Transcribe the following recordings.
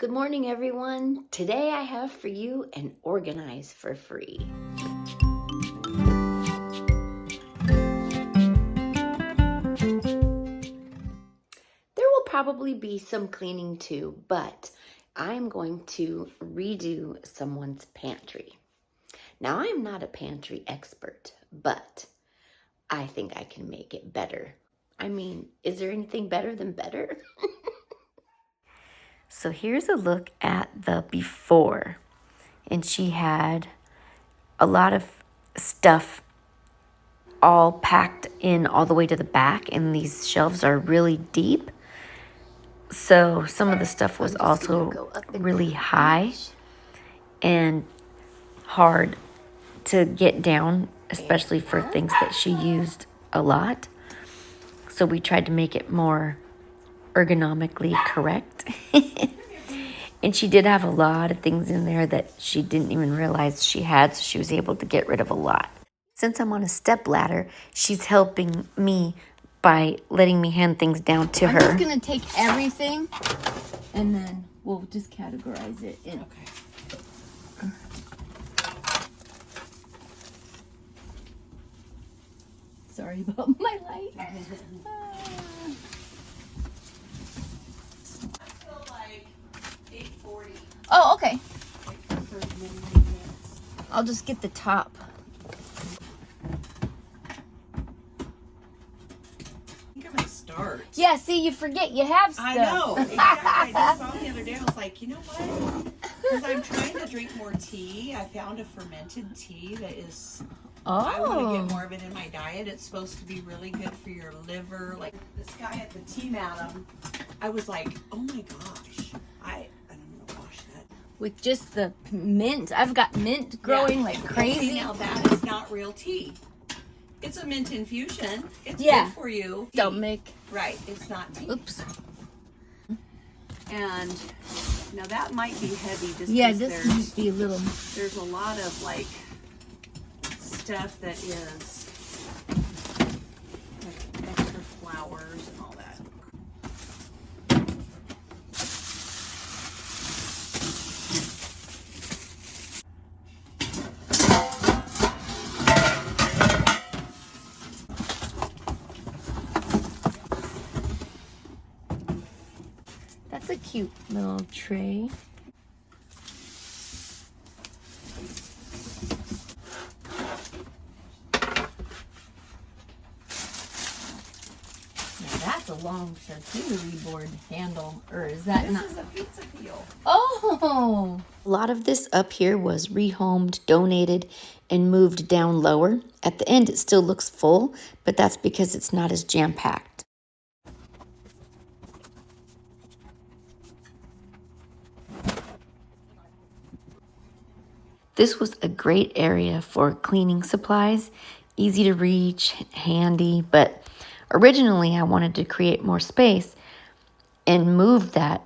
Good morning, everyone. Today I have for you an organize for free. There will probably be some cleaning too, but I'm going to redo someone's pantry. Now, I'm not a pantry expert, but I think I can make it better. I mean, is there anything better than better? So here's a look at the before. And she had a lot of stuff all packed in all the way to the back, and these shelves are really deep. So some of the stuff was also really high and hard to get down, especially for things that she used a lot. So we tried to make it more ergonomically correct. And she did have a lot of things in there that she didn't even realize she had, so she was able to get rid of a lot. Since I'm on a step ladder, she's helping me by letting me hand things down to her. I'm just gonna take everything and then we'll just categorize it in. Okay. Sorry about my light. Oh, okay. I'll just get the top. I think I'm gonna start. Yeah, see, you forget you have stuff. I know. Exactly. I just saw the other day. I was like, you know what? Because I'm trying to drink more tea. I found a fermented tea that is. I want to get more of it in my diet. It's supposed to be really good for your liver. Like this guy at the tea madam, I was like, oh my gosh, I don't know, wash that. With just the mint. I've got mint growing like crazy. See, now that is not real tea. It's a mint infusion. It's good for you. Stomach. Right. It's not tea. Oops. And now that might be heavy. Just this might be a little. There's a lot of like stuff that is like extra flowers and all that. That's a cute little tray. That's a long charcuterie board handle, or is that not? This is a pizza peel. Oh! A lot of this up here was rehomed, donated, and moved down lower. At the end, it still looks full, but that's because it's not as jam-packed. This was a great area for cleaning supplies, easy to reach, handy, but originally I wanted to create more space and move that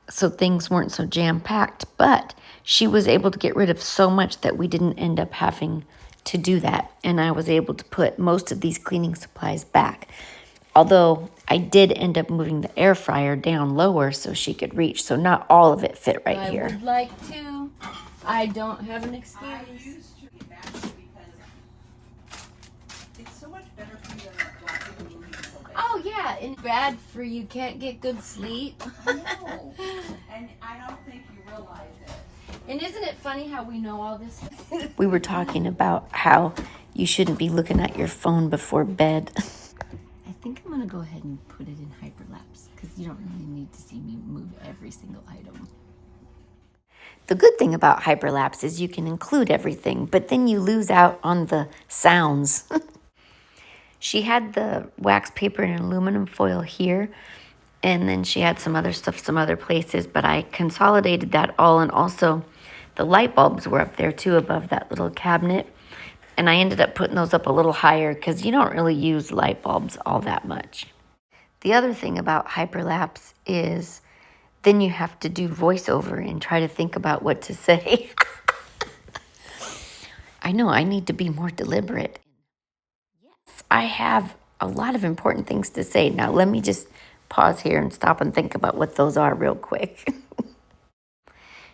so things weren't so jam-packed, but she was able to get rid of so much that we didn't end up having to do that, and I was able to put most of these cleaning supplies back. Although I did end up moving the air fryer down lower so she could reach, so not all of it fit right here. I would like to. I don't have an excuse. I used to get back because it's so much better for you than watching movies so bad. Oh yeah, and bad for you can't get good sleep. No, and I don't think you realize it. And isn't it funny how we know all this? We were talking about how you shouldn't be looking at your phone before bed. I think I'm gonna go ahead and put it in hyperlapse because you don't really need to see me move every single item. The good thing about hyperlapse is you can include everything, but then you lose out on the sounds. She had the wax paper and aluminum foil here, and then she had some other stuff some other places, but I consolidated that all, and also the light bulbs were up there too above that little cabinet, and I ended up putting those up a little higher because you don't really use light bulbs all that much. The other thing about hyperlapse is then you have to do voiceover and try to think about what to say. I know I need to be more deliberate. Yes, I have a lot of important things to say. Now let me just pause here and stop and think about what those are real quick.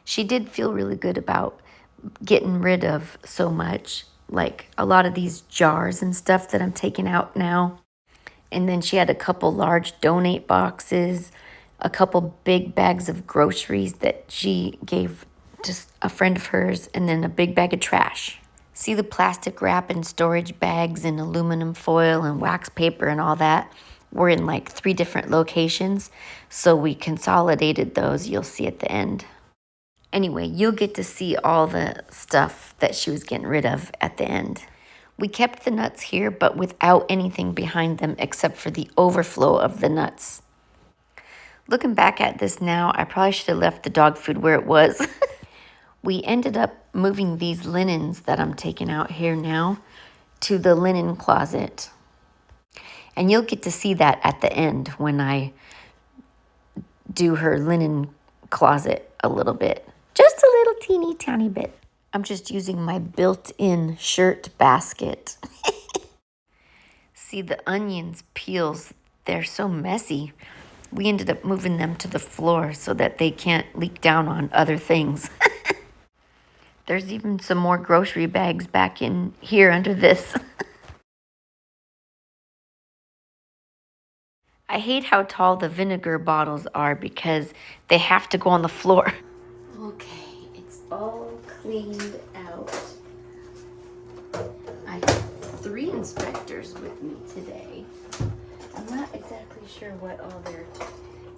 She did feel really good about getting rid of so much, like a lot of these jars and stuff that I'm taking out now. And then she had a couple large donate boxes, a couple big bags of groceries that she gave to a friend of hers, and then a big bag of trash. See the plastic wrap and storage bags and aluminum foil and wax paper and all that? We're in like 3 different locations, so we consolidated those. You'll see at the end. Anyway, you'll get to see all the stuff that she was getting rid of at the end. We kept the nuts here, but without anything behind them except for the overflow of the nuts. Looking back at this now, I probably should have left the dog food where it was. We ended up moving these linens that I'm taking out here now to the linen closet. And you'll get to see that at the end when I do her linen closet a little bit. Just a little teeny tiny bit. I'm just using my built-in shirt basket. See the onions peels, they're so messy. We ended up moving them to the floor so that they can't leak down on other things. There's even some more grocery bags back in here under this. I hate how tall the vinegar bottles are because they have to go on the floor. Okay, it's all cleaned out. I have 3 inspectors with me today. I'm not exactly sure what all their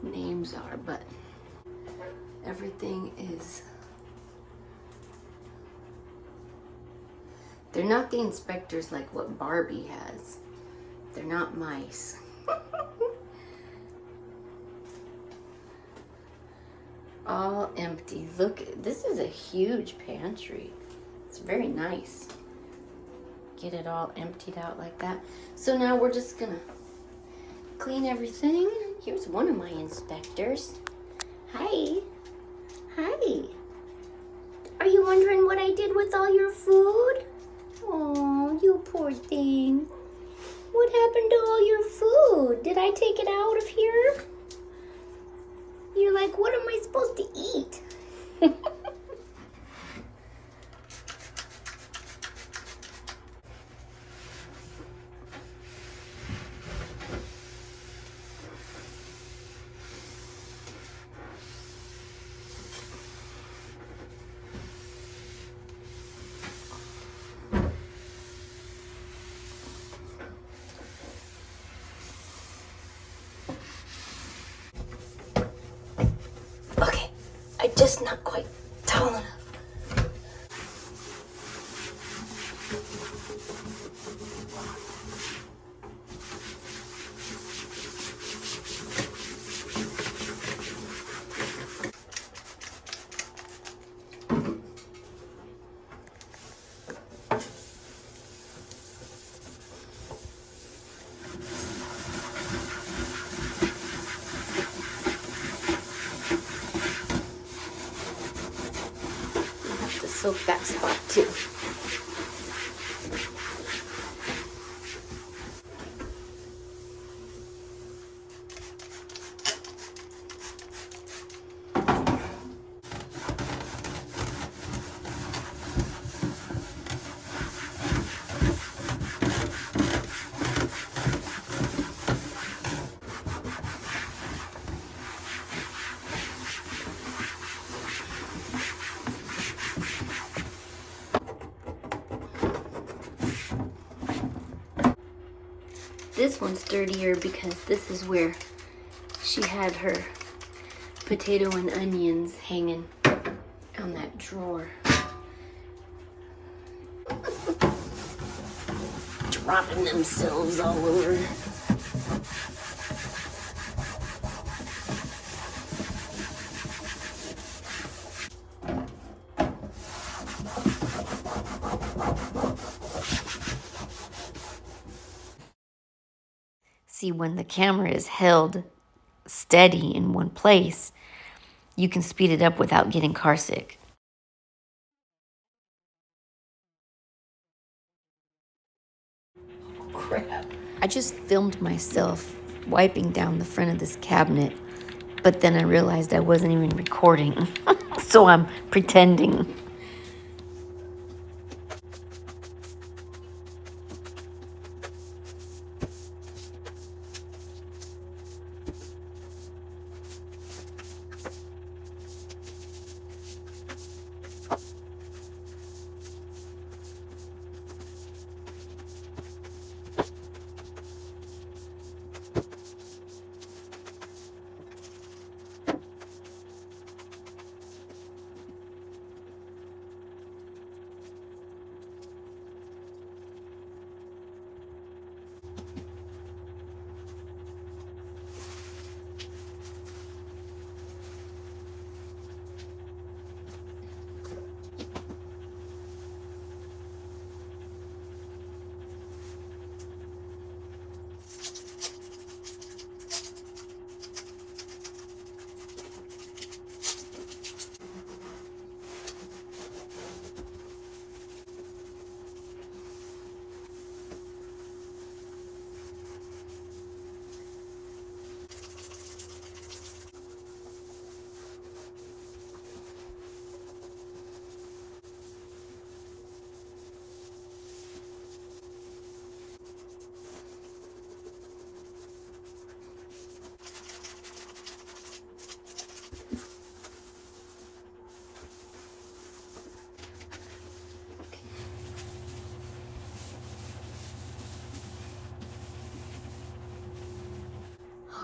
names are, but everything is... They're not the inspectors like what Barbie has. They're not mice. All empty. Look, this is a huge pantry. It's very nice. Get it all emptied out like that. So now we're just gonna clean everything. Here's one of my inspectors. Hi. Hi. Are you wondering what I did with all your food? Oh, you poor thing. What happened to all your food? Did I take it out of here? You're like, what am I supposed to eat? Okay, I'm just not quite tall enough. Soak that spot too. This one's dirtier because this is where she had her potato and onions hanging on that drawer. Dropping themselves all over. See, when the camera is held steady in one place, you can speed it up without getting car sick. Oh, crap. I just filmed myself wiping down the front of this cabinet, but then I realized I wasn't even recording. So I'm pretending.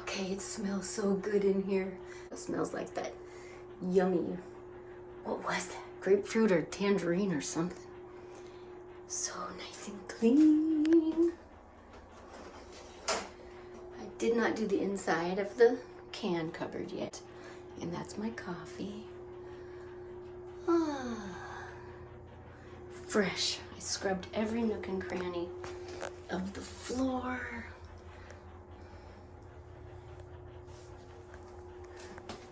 Okay, it smells so good in here. It smells like that yummy, what was that? Grapefruit or tangerine or something. So nice and clean. I did not do the inside of the can cupboard yet. And that's my coffee. Ah, fresh. I scrubbed every nook and cranny of the floor.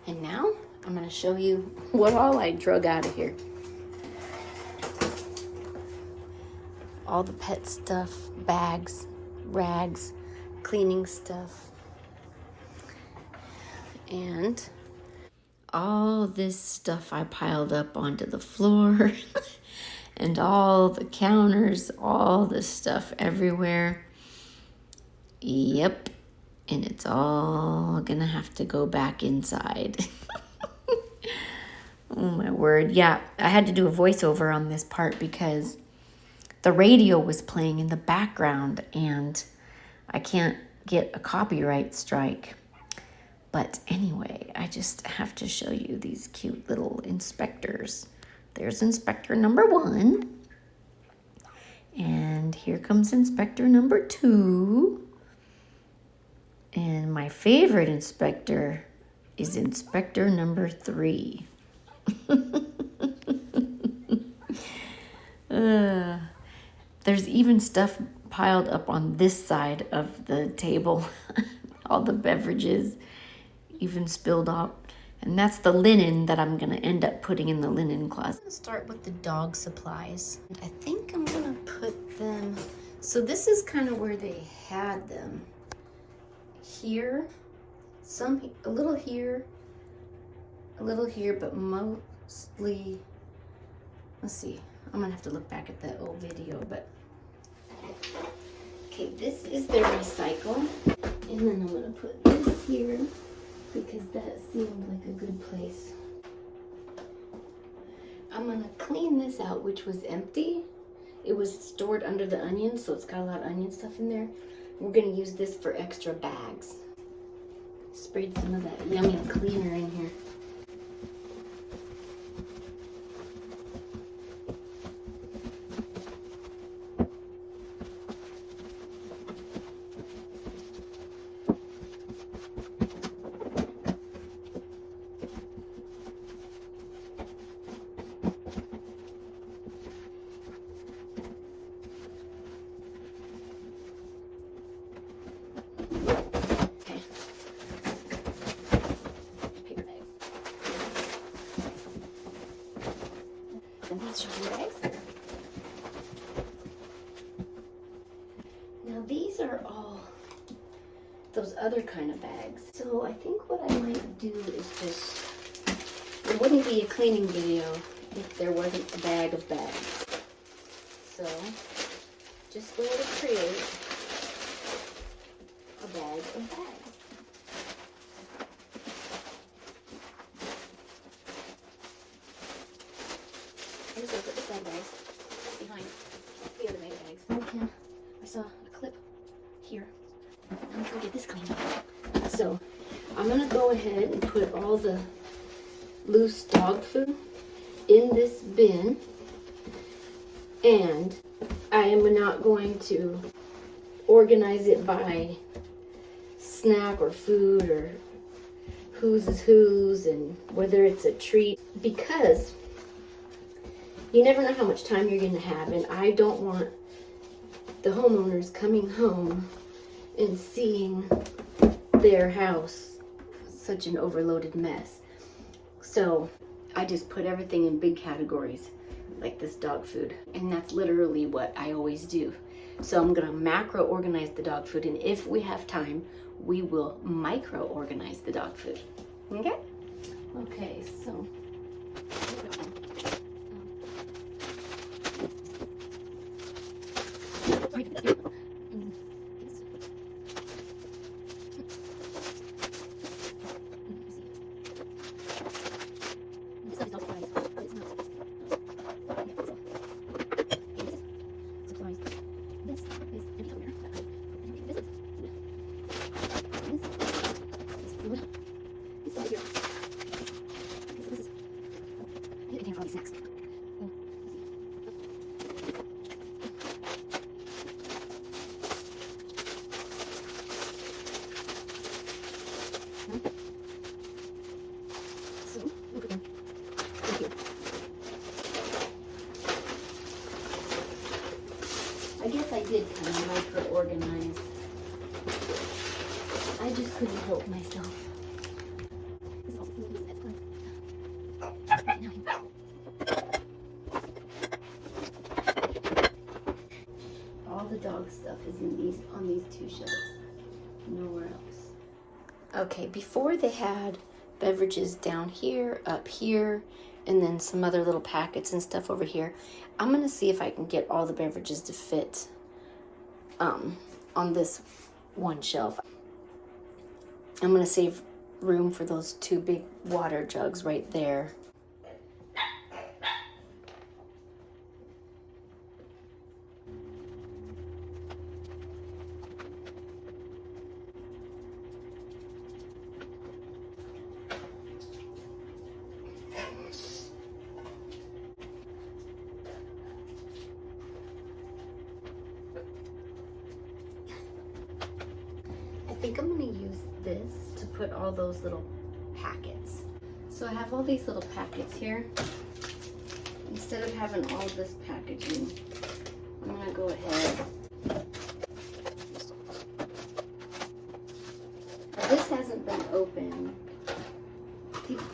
And now I'm gonna show you what all I drug out of here. All the pet stuff, bags, rags, cleaning stuff. And all this stuff I piled up onto the floor and all the counters, all this stuff everywhere. Yep. And it's all gonna have to go back inside. Oh my word. Yeah, I had to do a voiceover on this part because the radio was playing in the background and I can't get a copyright strike. But anyway, I just have to show you these cute little inspectors. There's inspector number 1. And here comes inspector number 2. And my favorite inspector is inspector number 3. There's even stuff piled up on this side of the table. All the beverages even spilled out. And that's the linen that I'm gonna end up putting in the linen closet. I'm gonna start with the dog supplies. I think I'm gonna put them, so this is kind of where they had them. Here, a little here, but mostly, let's see, I'm gonna have to look back at that old video, but okay, this is their recycle, and then I'm gonna put this here because that seemed like a good place. I'm gonna clean this out, which was empty. It was stored under the onions, so it's got a lot of onion stuff in there. We're gonna use this for extra bags. Sprayed some of that yummy cleaner in here. Now these are all those other kind of bags. So I think what I might do is just wouldn't be a cleaning video if there wasn't a bag of bags. So, just going to create a bag of bags. I'm just going to put this bag, guys, behind the other bag of bags. Okay. I saw a clip here. Let's go get this cleaned up. So, I'm going to go ahead and put all the loose dog food in this bin, and I am not going to organize it by snack or food or whose is whose and whether it's a treat, because you never know how much time you're going to have, and I don't want the homeowners coming home and seeing their house such an overloaded mess. So I just put everything in big categories like this dog food, and that's literally what I always do. So I'm gonna macro organize the dog food, and if we have time, we will micro organize the dog food. Okay? Okay, so I guess I did kind of micro-organize. I just couldn't help myself. All the dog stuff is on these two shelves. Nowhere else. Okay, before they had beverages down here, up here, and then some other little packets and stuff over here. I'm gonna see if I can get all the beverages to fit on this one shelf. I'm gonna save room for those two big water jugs right there. I think I'm going to use this to put all those little packets. So I have all these little packets here. Instead of having all this packaging, I'm going to go ahead. This hasn't been opened.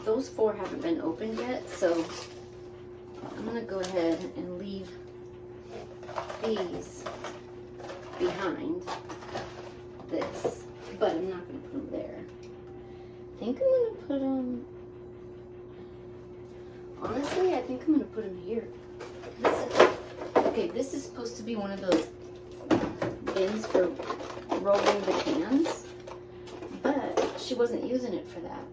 Those four haven't been opened yet, so I'm going to go ahead and leave these behind this. But I'm not going to put them there. I think I'm going to put them... Honestly, I think I'm going to put them here. This is supposed to be one of those bins for rolling the cans. But she wasn't using it for that.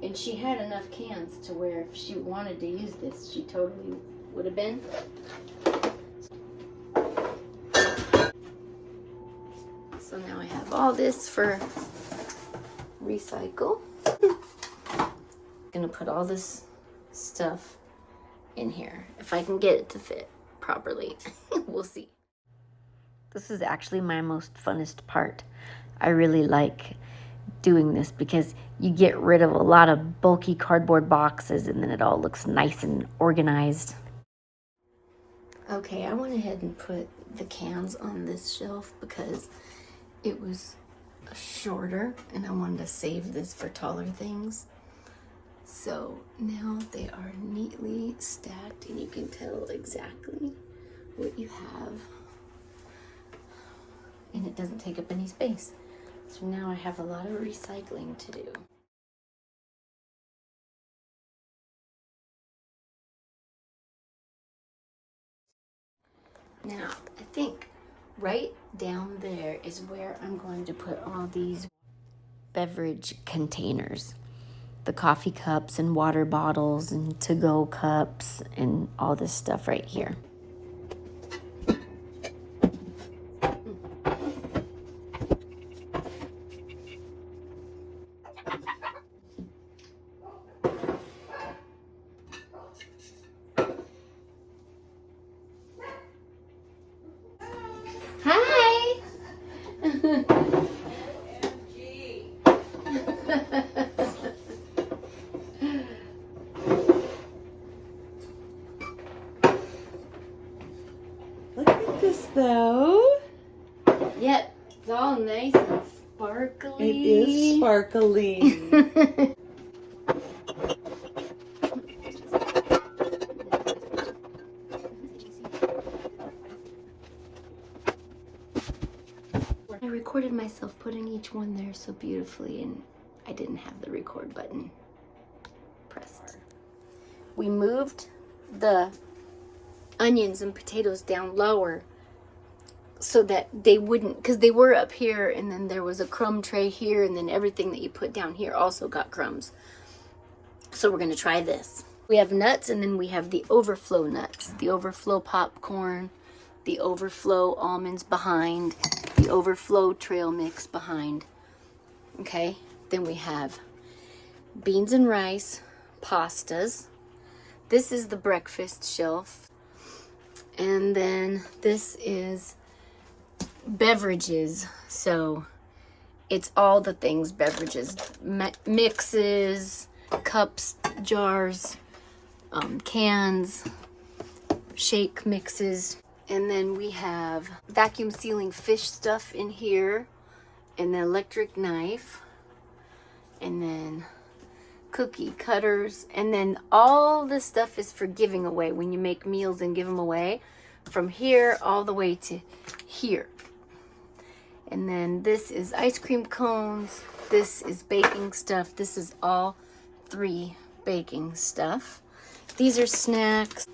And she had enough cans to where if she wanted to use this, she totally would have been. So now I have all this for recycle. I'm gonna put all this stuff in here if I can get it to fit properly. We'll see. This is actually my most funnest part. I really like doing this because you get rid of a lot of bulky cardboard boxes and then it all looks nice and organized. Okay, I went ahead and put the cans on this shelf because it was shorter and I wanted to save this for taller things. So now they are neatly stacked and you can tell exactly what you have. And it doesn't take up any space. So now I have a lot of recycling to do. Now, I think right down there is where I'm going to put all these beverage containers. The coffee cups and water bottles and to-go cups and all this stuff right here. Hi! Look at this though. Yep, it's all nice and sparkly. It is sparkly. I recorded myself putting each one there so beautifully, and I didn't have the record button pressed. We moved the onions and potatoes down lower so that they wouldn't, because they were up here, and then there was a crumb tray here, and then everything that you put down here also got crumbs. So we're going to try this. We have nuts, and then we have the overflow nuts, the overflow popcorn, the overflow almonds behind, the overflow trail mix behind. Okay, then we have beans and rice, pastas. This is the breakfast shelf. And then this is beverages. So it's all the things beverages, mixes, cups, jars, cans, shake mixes. And then we have vacuum sealing fish stuff in here, and the electric knife, and then cookie cutters, and then all this stuff is for giving away when you make meals and give them away, from here all the way to here. And then this is ice cream cones, this is baking stuff, this is all 3 baking stuff. These are snacks.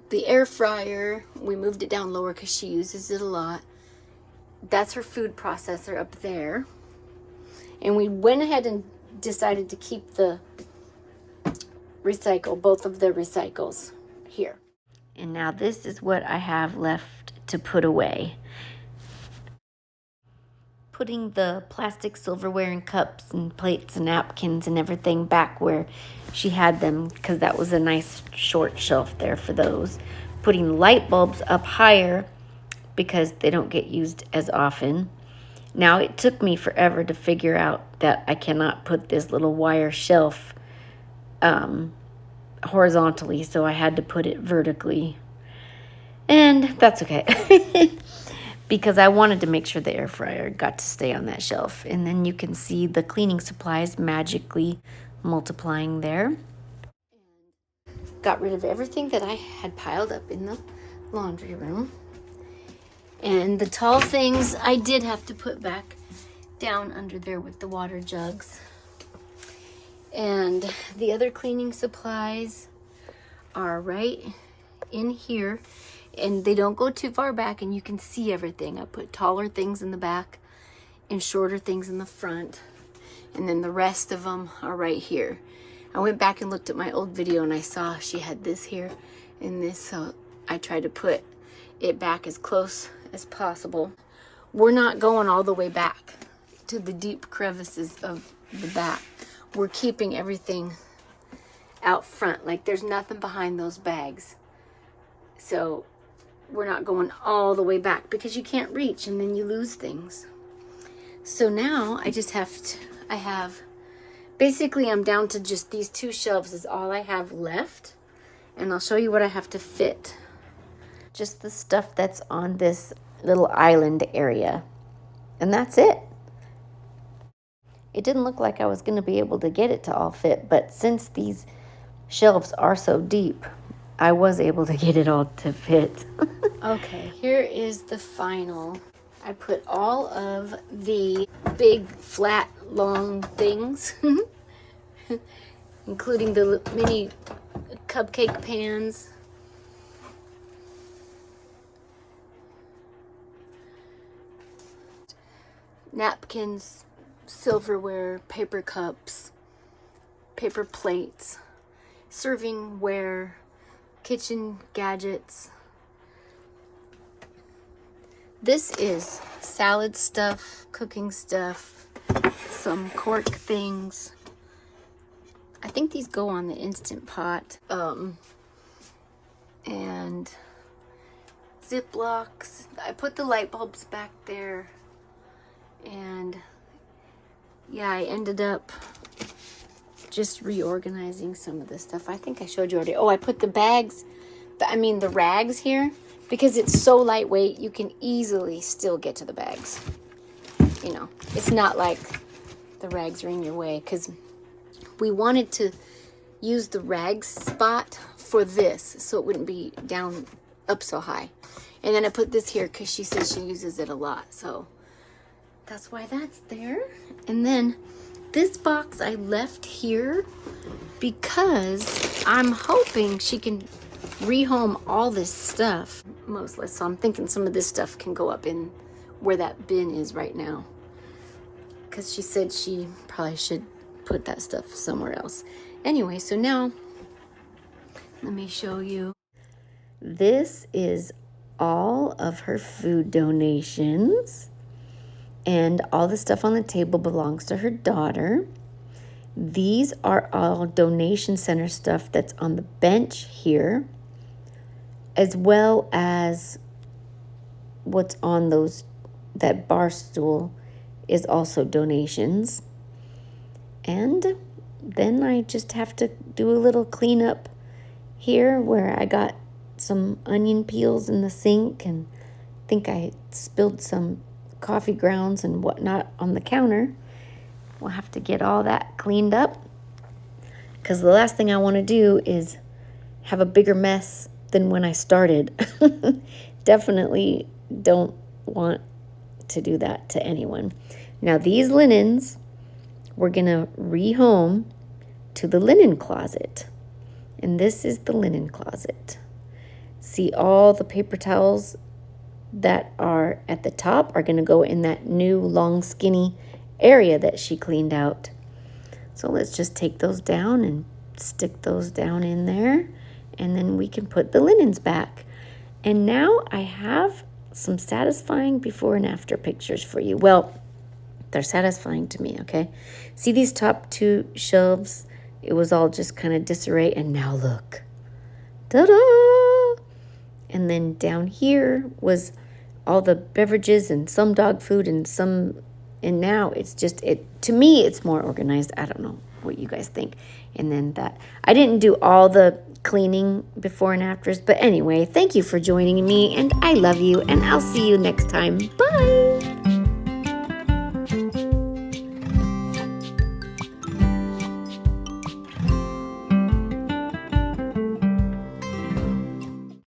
The air fryer, we moved it down lower because she uses it a lot. That's her food processor up there. And we went ahead and decided to keep the both of the recycles here. And now this is what I have left to put away. Putting the plastic silverware and cups and plates and napkins and everything back where she had them, because that was a nice short shelf there for those. Putting light bulbs up higher because they don't get used as often. Now, it took me forever to figure out that I cannot put this little wire shelf horizontally, so I had to put it vertically. And that's okay. Because I wanted to make sure the air fryer got to stay on that shelf. And then you can see the cleaning supplies magically multiplying there. Got rid of everything that I had piled up in the laundry room. And the tall things I did have to put back down under there with the water jugs. And the other cleaning supplies are right in here. And they don't go too far back, and you can see everything. I put taller things in the back and shorter things in the front. And then the rest of them are right here. I went back and looked at my old video, and I saw she had this here and this, so I tried to put it back as close as possible. We're not going all the way back to the deep crevices of the back. We're keeping everything out front. Like, there's nothing behind those bags. So we're not going all the way back because you can't reach and then you lose things. So now I just basically I'm down to just these 2 shelves is all I have left. And I'll show you what I have to fit. Just the stuff that's on this little island area. And that's it. It didn't look like I was going to be able to get it to all fit, but since these shelves are so deep, I was able to get it all to fit. Okay, here is the final. I put all of the big, flat, long things, including the mini cupcake pans. napkins, silverware, paper cups, paper plates, serving ware, kitchen gadgets. This is salad stuff, cooking stuff, some cork things. I think these go on the Instant Pot. And Ziplocs. I put the light bulbs back there. And yeah, I ended up just reorganizing some of this stuff. I think I showed you already. Oh, I put the bags, the rags here, because it's so lightweight, you can easily still get to the bags. You know, it's not like the rags are in your way, because we wanted to use the rags spot for this, so it wouldn't be down up so high. And then I put this here because she says she uses it a lot, so that's why that's there. And then this box I left here because I'm hoping she can rehome all this stuff mostly. So I'm thinking some of this stuff can go up in where that bin is right now, because she said she probably should put that stuff somewhere else. Anyway, so now let me show you. This is all of her food donations, and all the stuff on the table belongs to her daughter. These are all donation center stuff that's on the bench here, as well as what's on that bar stool is also donations. And then I just have to do a little cleanup here where I got some onion peels in the sink, and I think I spilled some coffee grounds and whatnot on the counter. We'll have to get all that cleaned up, because the last thing I want to do is have a bigger mess than when I started. Definitely don't want to do that to anyone. Now these linens, we're going to rehome to the linen closet. And this is the linen closet. See, all the paper towels that are at the top are going to go in that new long skinny area that she cleaned out. So let's just take those down and stick those down in there, and then we can put the linens back. And now I have some satisfying before and after pictures for you. Well, they're satisfying to me, okay? See these top two shelves? It was all just kind of disarray, and now look. Ta-da! And then down here was all the beverages and some dog food and now it's just, to me, it's more organized. I don't know what you guys think. And then I didn't do all the cleaning before and afters, but anyway, thank you for joining me, and I love you, and I'll see you next time. Bye!